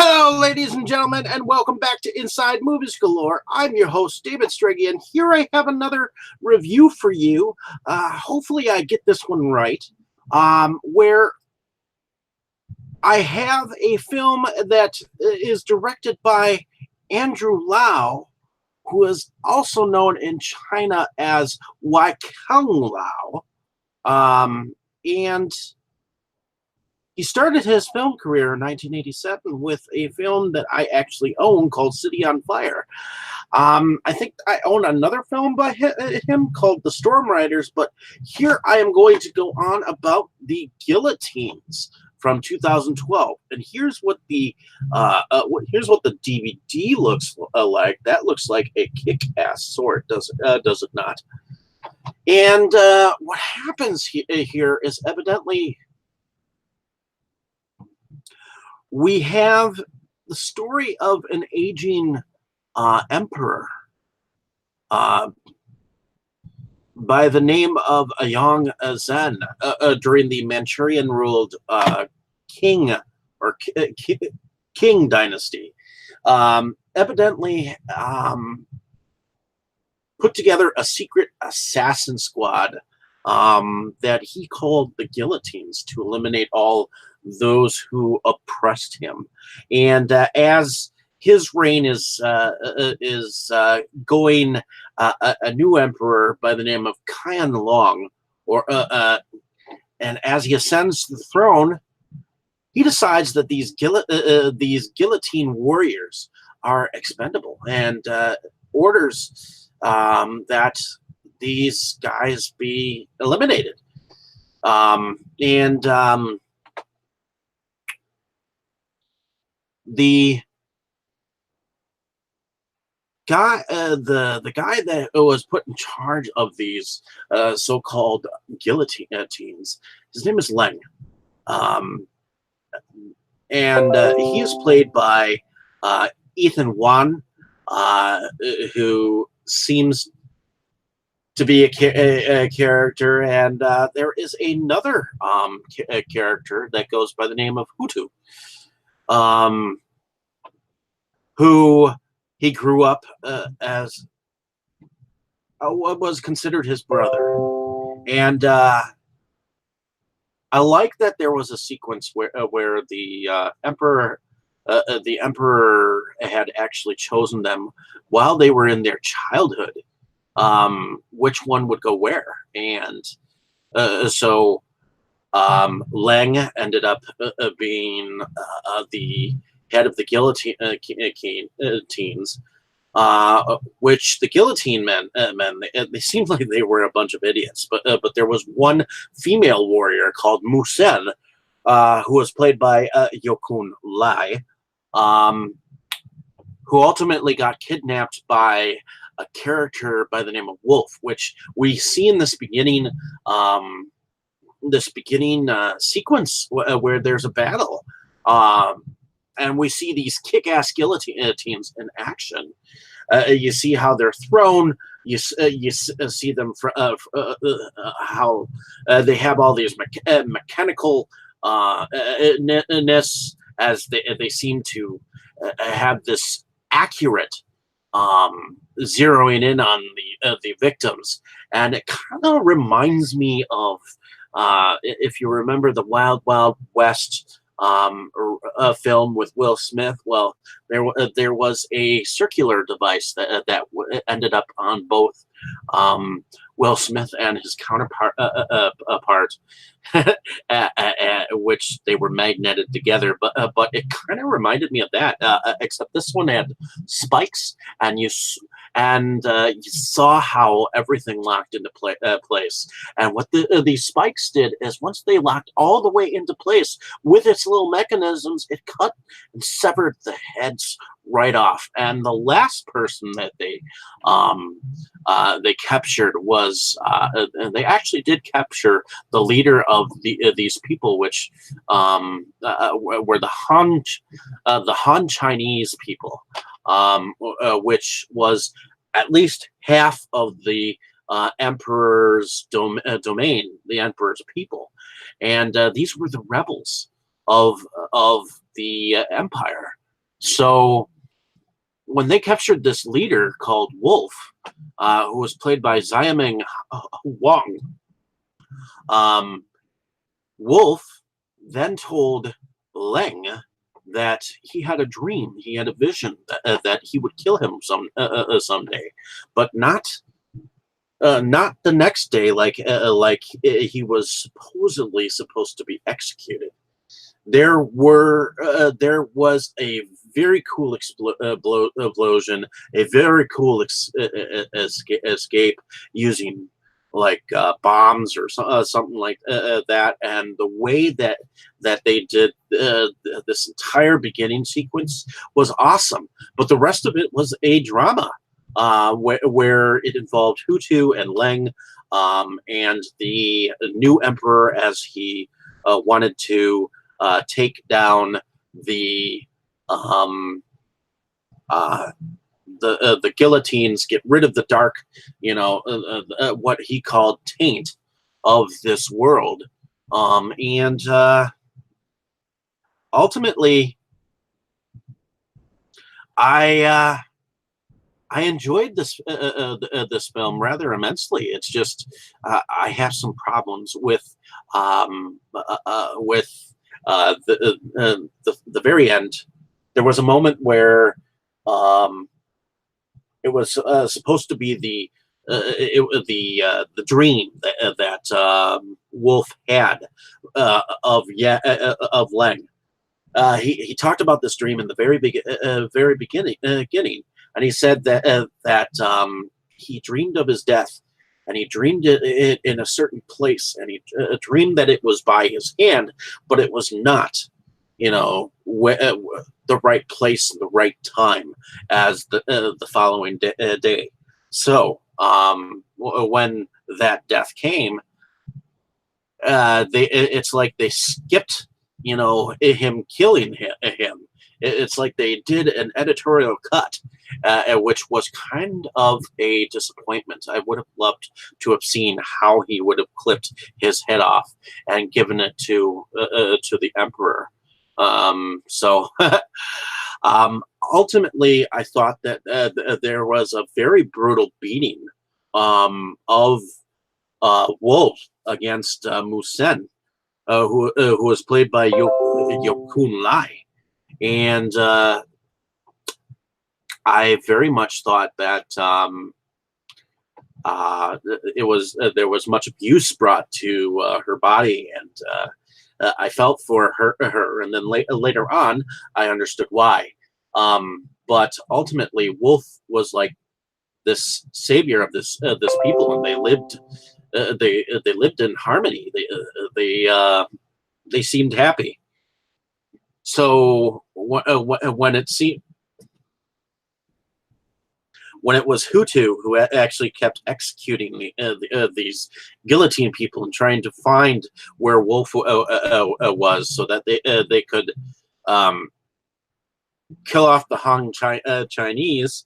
Hello, ladies and gentlemen, and welcome back to Inside Movies Galore. I'm your host, David Striggy, and here I have another review for you. Hopefully I get this one right, where I have a film that is directed by Andrew Lau, who is also known in China as Wai-Keung Lau. And he started his film career in 1987 with a film that I actually own called City on Fire. I think I own another film by him called The Storm Riders, but here I am going to go on about the Guillotines from 2012. And here's what the DVD looks like. That looks like a kick-ass sword, does it not? And what happens here is evidently we have the story of an aging emperor by the name of Yang Zhen during the Manchurian-ruled King dynasty. Evidently put together a secret assassin squad that he called the Guillotines to eliminate all those who oppressed him. And as his reign is going, a new emperor by the name of Qian Long, and as he ascends the throne, he decides that these guillotine warriors are expendable, and orders that these guys be eliminated. The guy, the guy that was put in charge of these so-called guillotines, his name is Leng, and he is played by Ethan Wan, who seems to be a character, and there is another character that goes by the name of Hutu, who he grew up as what was considered his brother. And I like that there was a sequence where the emperor had actually chosen them while they were in their childhood, which one would go where. And so Leng ended up being the head of the guillotines, which the guillotine men they seemed like they were a bunch of idiots. But there was one female warrior called Mu Sen, who was played by Wai-Keung Lau, who ultimately got kidnapped by a character by the name of Wolf, which we see in this beginning sequence where there's a battle, and we see these kick-ass guillotines in action. You see how they're thrown. You see them how they have all these mechanical ness, as they seem to have this accurate zeroing in on the victims, and it kind of reminds me of if you remember the Wild Wild West film with Will Smith. Well, there was a circular device that ended up on both Will Smith and his counterpart, which they were magneted together. But it kind of reminded me of that, except this one had spikes, and you saw how everything locked into place. And what these spikes did is once they locked all the way into place with its little mechanisms, it cut and severed the heads right off. And the last person that they captured was they actually did capture the leader of these people, which were the Han Chinese people, which was at least half of the emperor's domain, the emperor's people, and these were the rebels of the empire. So when they captured this leader called Wolf, who was played by Xiaming Wang, um, Wolf then told Leng that he had a dream, he had a vision that he would kill him someday, but not the next day, like he was supposedly supposed to be executed. There was a very cool explosion, a very cool escape using like bombs or something like that, and the way that they did this entire beginning sequence was awesome. But the rest of it was a drama, where it involved Hutu and Leng, and the new emperor as he wanted to take down the um, uh, the guillotines, get rid of the dark, what he called taint of this world, and ultimately, I enjoyed this film rather immensely. It's just I have some problems with the very end. There was a moment where um, it was supposed to be the dream that Wolf had of Leng. He talked about this dream in the very beginning, and he said that he dreamed of his death, and he dreamed it in a certain place, and he dreamed that it was by his hand, but it was not, the right place, the right time, as the following day. So when that death came, it's like they skipped, him killing him. It's like they did an editorial cut, which was kind of a disappointment. I would have loved to have seen how he would have clipped his head off and given it to the emperor. So ultimately, I thought that there was a very brutal beating of Wolf against Musen, who was played by Wai-Keung Lau, and I very much thought that it was there was much abuse brought to her body, and I felt for her, and then later on, I understood why. But ultimately, Wolf was like this savior of this people, and they lived in harmony. They seemed happy. So when it was Hutu who actually kept executing these guillotine people and trying to find where Wolf was, so that they could kill off the Han Chinese,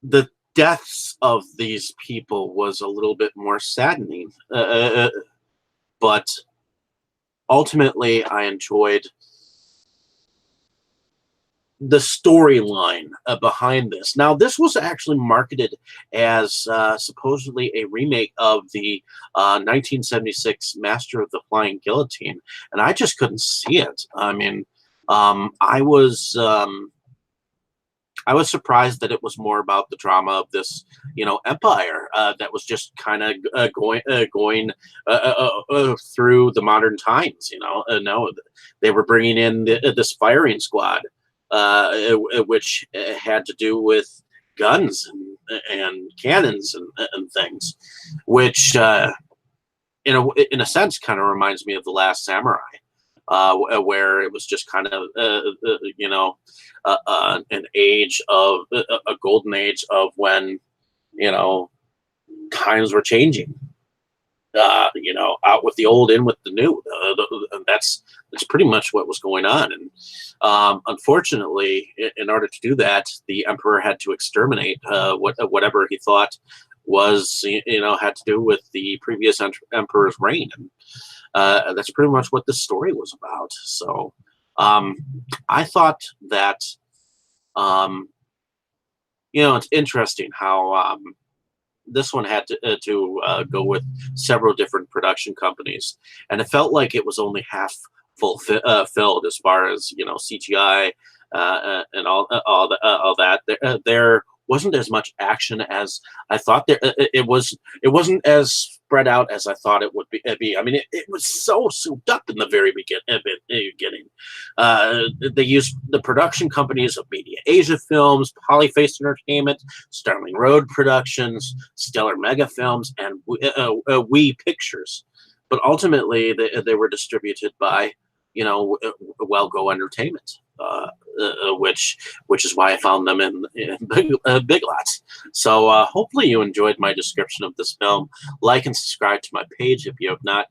the deaths of these people was a little bit more saddening. But ultimately, I enjoyed the storyline behind this. Now, this was actually marketed as supposedly a remake of the 1976 Master of the Flying Guillotine, and I just couldn't see it. I mean, I was surprised that it was more about the drama of this, empire that was just kind of going through the modern times. No, they were bringing in this firing squad, which had to do with guns and cannons and things, which in a sense kind of reminds me of The Last Samurai. Where it was just kind of, an age of a golden age of when, times were changing. Out with the old, in with the new. That's pretty much what was going on. And unfortunately, in order to do that, the emperor had to exterminate whatever he thought was, had to do with the previous emperor's reign. And that's pretty much what this story was about. So Um, I thought that um, it's interesting how this one had to go with several different production companies, and it felt like it was only half filled as far as CGI and all that. There wasn't as much action as I thought. It wasn't as spread out as I thought it would be. I mean, it was so souped up in the very beginning. They used the production companies of Media Asia Films, Polyface Entertainment, Starling Road Productions, Stellar Mega Films, and We Pictures. But ultimately, they were distributed by, Well Go Entertainment, which is why I found them in Big Lots. So hopefully you enjoyed my description of this film. Like and subscribe to my page if you have not.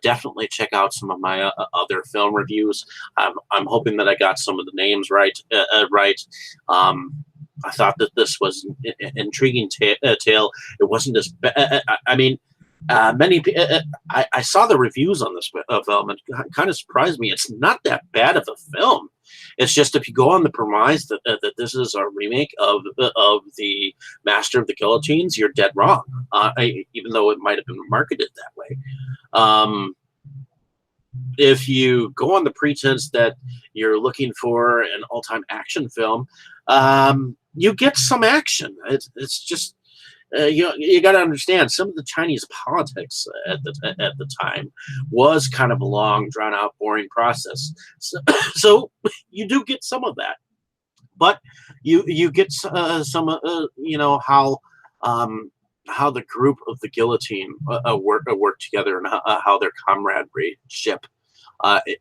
Definitely check out some of my other film reviews. I'm hoping that I got some of the names right. I thought that this was an intriguing tale. It wasn't as I mean, I saw the reviews on this film, and it kind of surprised me. It's not that bad of a film. It's just if you go on the premise that this is a remake of the Master of the Guillotines, you're dead wrong. Even though it might have been marketed that way. If you go on the pretense that you're looking for an all-time action film, you get some action. It's just you got to understand some of the Chinese politics at the time was kind of a long, drawn out, boring process. So you do get some of that, but you get some how the group of the Guillotine work together, and how their camaraderie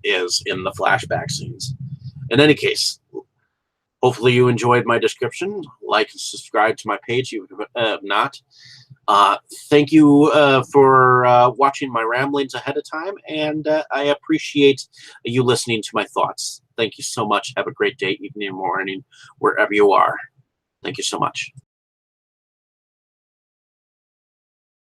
is in the flashback scenes. In any case, hopefully you enjoyed my description. Like and subscribe to my page if you have not. Thank you for watching my ramblings ahead of time, and I appreciate you listening to my thoughts. Thank you so much. Have a great day, evening, morning, wherever you are. Thank you so much.